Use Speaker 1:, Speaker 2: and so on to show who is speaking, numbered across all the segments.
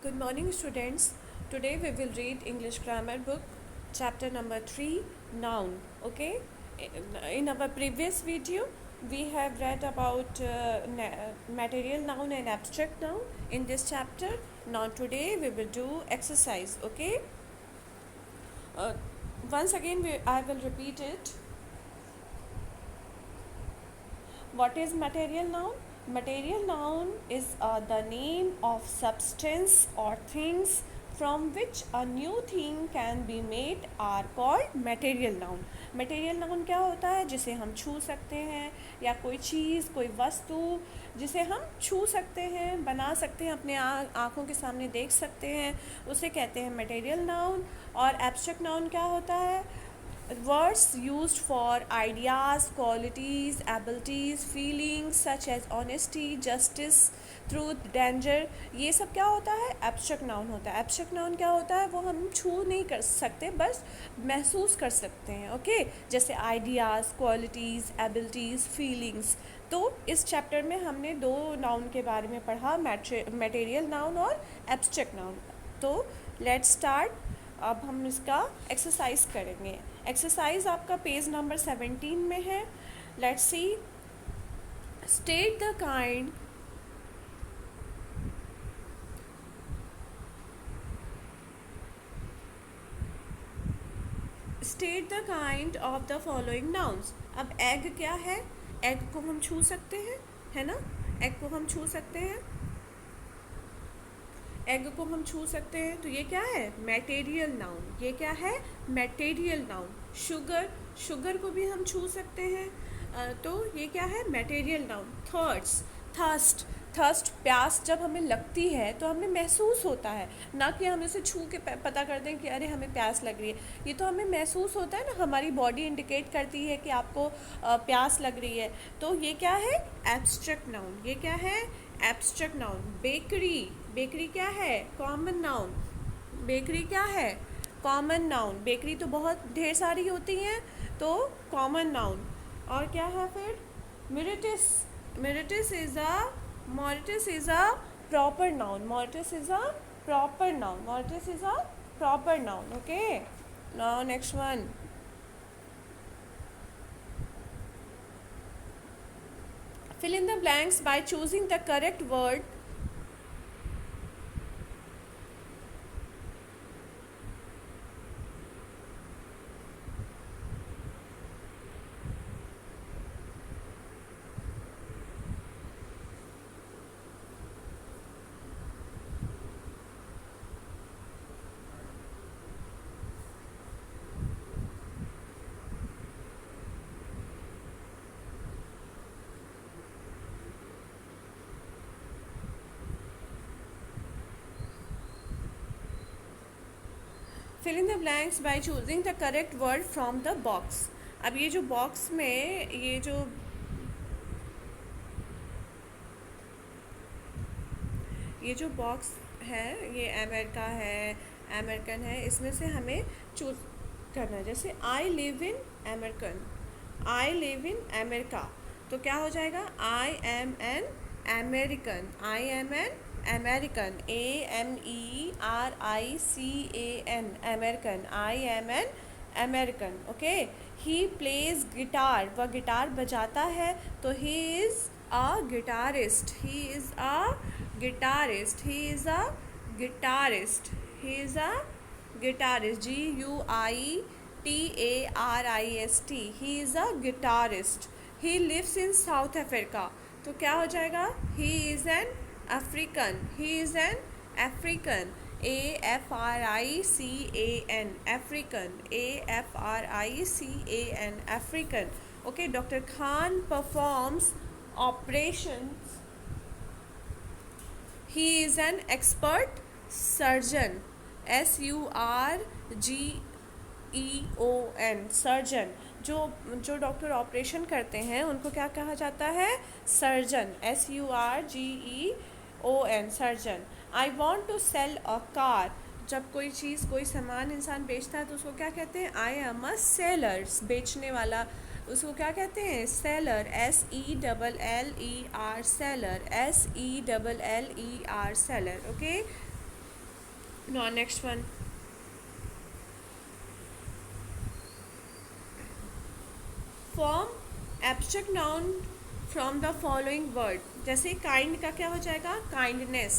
Speaker 1: Good morning, students. Today we will read English grammar book, chapter number 3, noun. Okay? In our previous video, we have read about material noun and abstract noun in this chapter. Now, today we will do exercise. Okay? Uh, Once again, I will repeat it. What is material noun? Material noun is the name of substance or things from which a new thing can be made are called material noun. material noun क्या होता है? जिसे हम छू सकते हैं या कोई चीज़, कोई वस्तु जिसे हम छू सकते हैं, बना सकते हैं, अपने आँखों के सामने देख सकते हैं, उसे कहते हैं material noun. और abstract noun क्या होता है? Words used for ideas, qualities, abilities, feelings such as honesty, justice, truth, danger, ये सब क्या होता है? एब्स्ट्रैक्ट नाउन होता है. एब्स्ट्रैक्ट नाउन क्या होता है? वो हम छू नहीं कर सकते, बस महसूस कर सकते हैं. ओके, जैसे आइडियाज़, क्वालिटीज़, एबिलिटीज़, फीलिंग्स. तो इस चैप्टर में हमने दो नाउन के बारे में पढ़ा, मटेरियल नाउन और एब्स्ट्रैक्ट नाउन. तो लेट्स स्टार्ट. अब हम इसका एक्सरसाइज करेंगे. एक्सरसाइज आपका पेज नंबर 17 में है. Let's see. State the kind of the following nouns. अब एग क्या है? एग को हम छू सकते हैं, है ना? एग को हम छू सकते हैं. एग को हम छू सकते हैं, तो ये क्या है? Material noun. ये क्या है? Material noun. शुगर को भी हम छू सकते हैं, तो ये क्या है? Material noun. थर्स्ट प्यास जब हमें लगती है तो हमें महसूस होता है, ना कि हम इसे छू के पता कर दें कि अरे हमें प्यास लग रही है. ये तो हमें महसूस होता है ना, हमारी बॉडी इंडिकेट करती है कि आपको प्यास लग रही है. तो ये क्या है? Abstract noun. ये क्या है? Abstract noun. बेकरी क्या है? Common noun. बेकरी क्या है? Common noun. बेकरी तो बहुत ढेर सारी होती हैं, तो कॉमन नाउन. और क्या है फिर? Meritus is a proper noun. Meritus is a proper noun. Okay. Now next one. Fill in the blanks by choosing the correct word. Fill in the blanks by choosing the correct word from the box. अब ये जो box में ये जो box है, ये America है, American है, इसमें से हमें चूज करना है. जैसे आई लिव इन अमेरिका, तो क्या हो जाएगा? I am an American. AMERICAN, American. I am an American. Okay. He plays guitar, वह गिटार बजाता है, तो he is a guitarist. guitarist. He is a guitarist. GUITARIST. He is a guitarist. He lives in South Africa, तो क्या हो जाएगा? He is an African. AFRICAN. AFRICAN. African. Okay. Dr. Khan performs operations. He is an expert surgeon. SURGEON. Surgeon. जो doctor operation करते हैं उनको क्या कहा जाता है? Surgeon. SURGEON. Surgeon. I want to sell a car. जब कोई चीज़, कोई सामान इंसान बेचता है तो उसको क्या कहते हैं? I am a seller. बेचने वाला, उसको क्या कहते हैं? Seller. SELLER. Seller. SELLER. Seller. Okay. Now next one. Form abstract noun from the following word. जैसे kind का क्या हो जाएगा? kindness.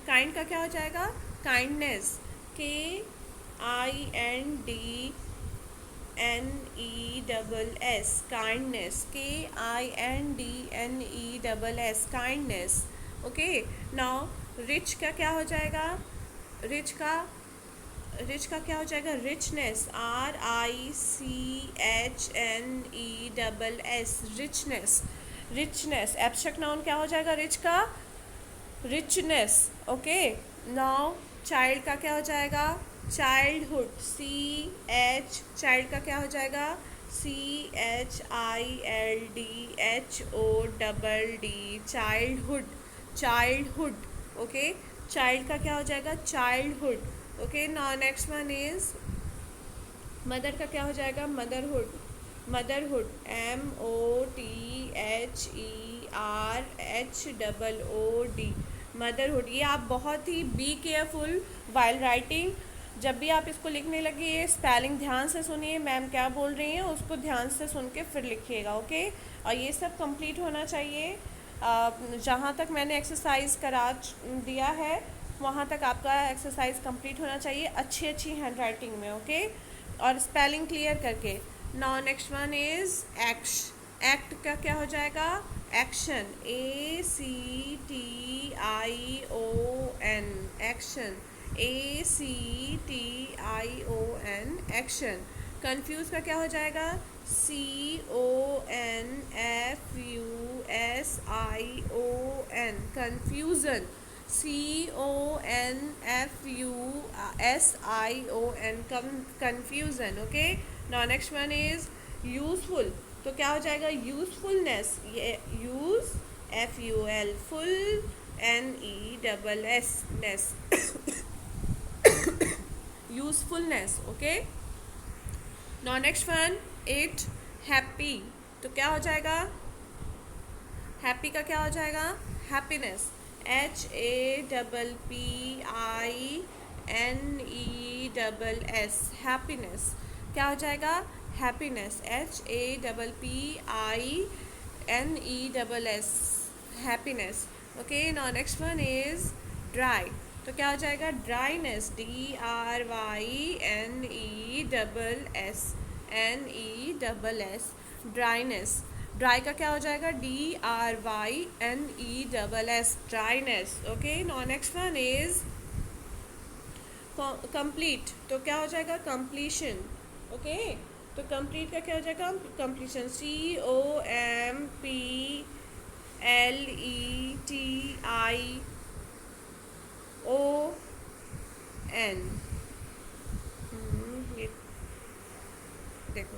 Speaker 1: kind का क्या हो जाएगा? kindness. KINDNESS kindness. KINDNESS kindness. Okay. Now rich का क्या हो जाएगा? rich का क्या हो जाएगा? richness. RICHNESS richness. abstract noun क्या हो जाएगा rich का? richness. ओके. नाउ चाइल्ड का क्या हो जाएगा? childhood. child का क्या हो जाएगा? childhood. ओके. चाइल्ड का क्या हो जाएगा? childhood. Okay. Now next one is mother का क्या हो जाएगा? motherhood. MOTHERHOOD. motherhood. ये आप बहुत ही बी केयरफुल वाइल राइटिंग. जब भी आप इसको लिखने लगिए स्पेलिंग ध्यान से सुनिए मैम क्या बोल रही हैं, उसको ध्यान से सुन के फिर लिखिएगा. ओके. और ये सब कंप्लीट होना चाहिए. जहाँ तक मैंने एक्सरसाइज करा दिया है वहाँ तक आपका एक्सरसाइज कंप्लीट होना चाहिए अच्छी हैंड राइटिंग में. ओके. और स्पेलिंग क्लियर करके. Now next one is act का क्या हो जाएगा? Action. ACTION action. ACTION action. Confuse का क्या हो जाएगा? CONFUSION confusion. CONFUSION confusion. Okay. Now next one is useful. तो क्या हो जाएगा? यूजफुलनेस. ये use FUL ful NESS ness usefulness. Okay. Now next one it happy. तो क्या हो जाएगा? हैप्पी का क्या हो जाएगा? हैप्पीनेस. HAPPINESS happiness. क्या हो जाएगा? Happiness. HAPPINESS happiness. Okay. Now next one is dry. तो क्या हो जाएगा? ड्राइनेस. DRYNESS dryness. ड्राई का क्या हो जाएगा? DRYNESS dryness. Okay. Now next one is complete. तो क्या हो जाएगा? कंप्लीशन. ओके. तो कंप्लीट का क्या हो जाएगा? कंप्लीशन. COMPLETION. ये देखो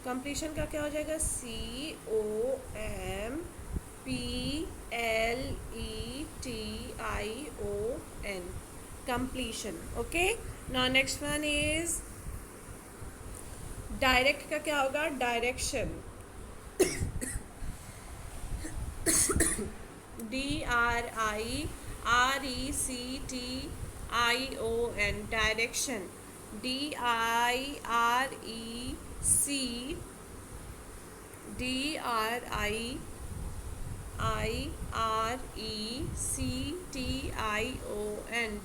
Speaker 1: कंप्लीशन का क्या हो जाएगा? COMPLETION completion. Okay. Now next one is direct का क्या होगा? Direction. DIRECTION direction. DIRECTION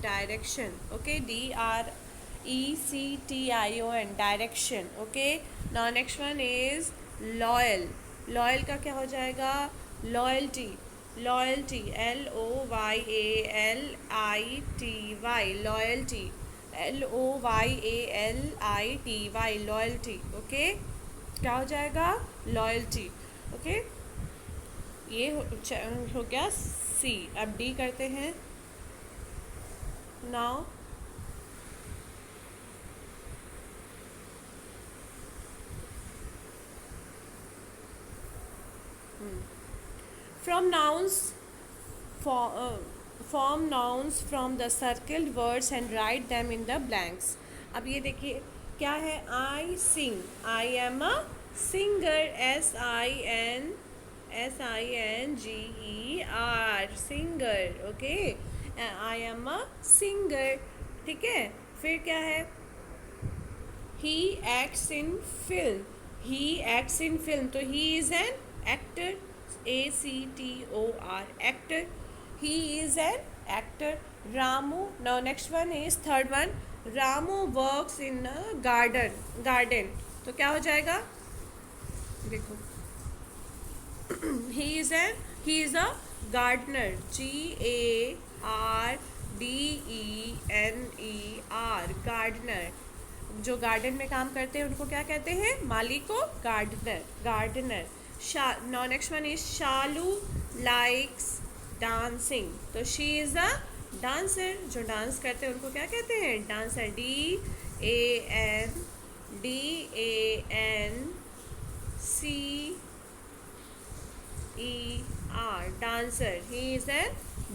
Speaker 1: direction. Okay. DRECTION direction. Okay. Now next one is loyal. Loyal का क्या हो जाएगा? Loyalty. Loyalty. LOYALITY loyalty. LOYALITY loyalty. Okay. क्या हो जाएगा? लॉयल्टी. ओके. ये हो गया C. अब D करते हैं. Now from nouns form nouns from the circled words and write them in the blanks. अब ये देखिए क्या है? I sing. I am a singer. SINGER singer. Okay. I am a singer. ठीक है, फिर क्या है, he acts in film, he acts in film, तो he is an actor, ACTOR, actor, he is an actor. Ramu, now next one is third one, Ramu works in a garden, तो क्या हो जाएगा, देखो, he is a gardener, GARDENER, gardener. जो garden में काम करते हैं उनको क्या कहते हैं, माली को gardener. Now next one is Shalu likes dancing, तो शी इज अ डांसर, जो डांस करते हैं उनको क्या कहते हैं, dancer, DANCER, dancer, he is a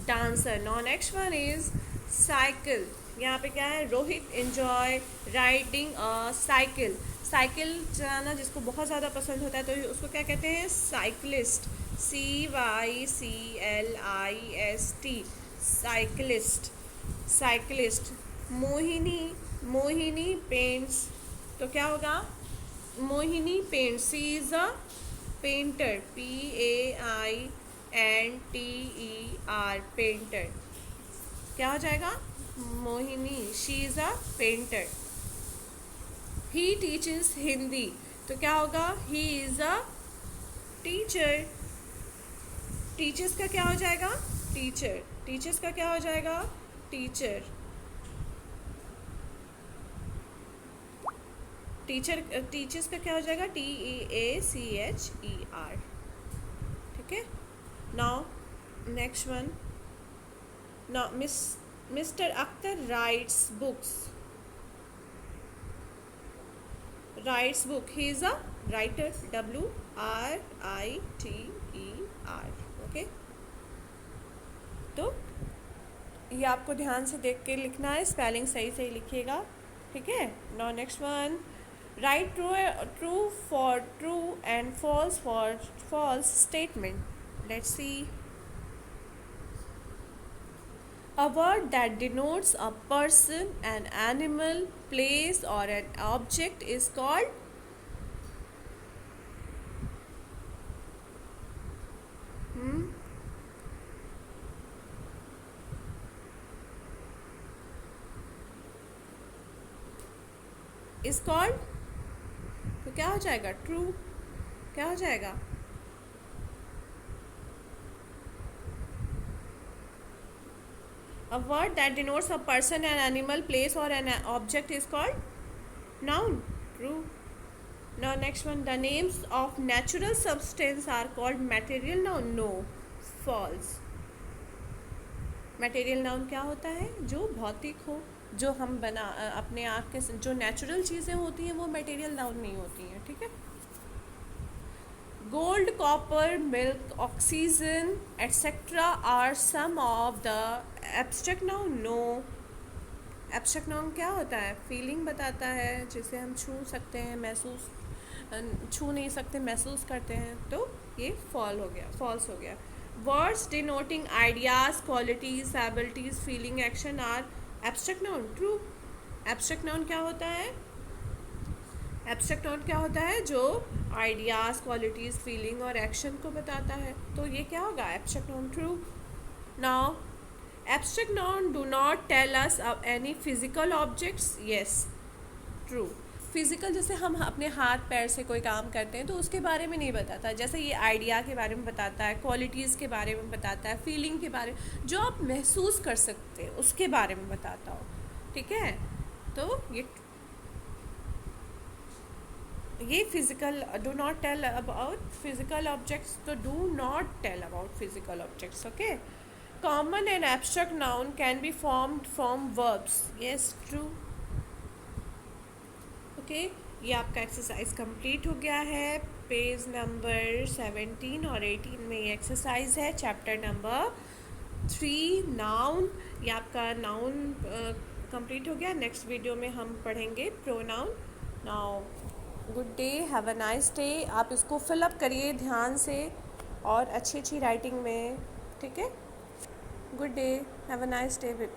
Speaker 1: dancer. Now next one is cycle, यहाँ पे क्या है, Rohit enjoy riding a cycle, cycle चलाना जिसको बहुत ज़्यादा पसंद होता है तो उसको क्या कहते हैं, cyclist, CYCLIST, cyclist. Mohini paints, तो क्या होगा, Mohini paints, she is a painter, PAINTER, painter. क्या हो जाएगा, Mohini, she is a painter. He teaches Hindi, तो क्या होगा, he is a teacher. Teachers का क्या हो जाएगा, टीचर, टीचर्स का क्या हो जाएगा, टीचर. टीचर्स का क्या हो जाएगा, TEACHER. ठीक है. Now next one, now mister Akhtar rights book, he is a writer, WRITER. Okay, तो ये आपको ध्यान से देख के लिखना है, स्पेलिंग सही सही लिखिएगा. ठीक है. Now next one, right true for true and false for false statement. Let's see. A word that denotes a person, an animal, place or an object is called, तो क्या हो जाएगा, ट्रू. क्या हो जाएगा, a word that denotes a person, an animal, place or an object is called noun, true. Now next one, the names of natural substance are called material noun, no, false. material noun क्या होता है, जो भौतिक हो, जो हम बना अपने आँख के, जो नेचुरल चीज़ें होती हैं वो मटेरियल नाउन नहीं होती हैं. ठीक है. Gold, copper, milk, oxygen etcetera are some of the abstract noun, no. Abstract noun क्या होता है, फीलिंग बताता है, जिसे हम छू सकते हैं, महसूस, छू नहीं सकते, महसूस करते हैं, तो ये फॉल्स हो गया. Words denoting ideas, qualities, abilities, feeling, action are abstract noun, true. Abstract noun क्या होता है, एब्स्ट्रैक्ट नाउन क्या होता है, जो आइडियाज़, क्वालिटीज़, फीलिंग और एक्शन को बताता है, तो ये क्या होगा, abstract noun, true. Now abstract noun do not tell us any physical objects, yes, true. Physical, जैसे हम अपने हाथ पैर से कोई काम करते हैं तो उसके बारे में नहीं बताता, जैसे ये आइडिया के बारे में बताता है, क्वालिटीज़ के बारे में बताता है, फीलिंग के बारे में, जो आप महसूस कर सकते हैं उसके बारे में बताता हो. ठीक है. तो ये physical, do not tell about physical objects, तो do not tell about physical objects. Okay. Common and abstract noun can be formed from verbs, yes, true. Okay, ये आपका एक्सरसाइज कंप्लीट हो गया है. पेज नंबर 17 और 18 में ये एक्सरसाइज है. चैप्टर नंबर 3 नाउन, ये आपका नाउन कंप्लीट हो गया. नेक्स्ट वीडियो में हम पढ़ेंगे pronoun. Now good day, have a nice day. आप इसको फिलअप करिए ध्यान से और अच्छी अच्छी राइटिंग में. ठीक है. Good day, have a nice day.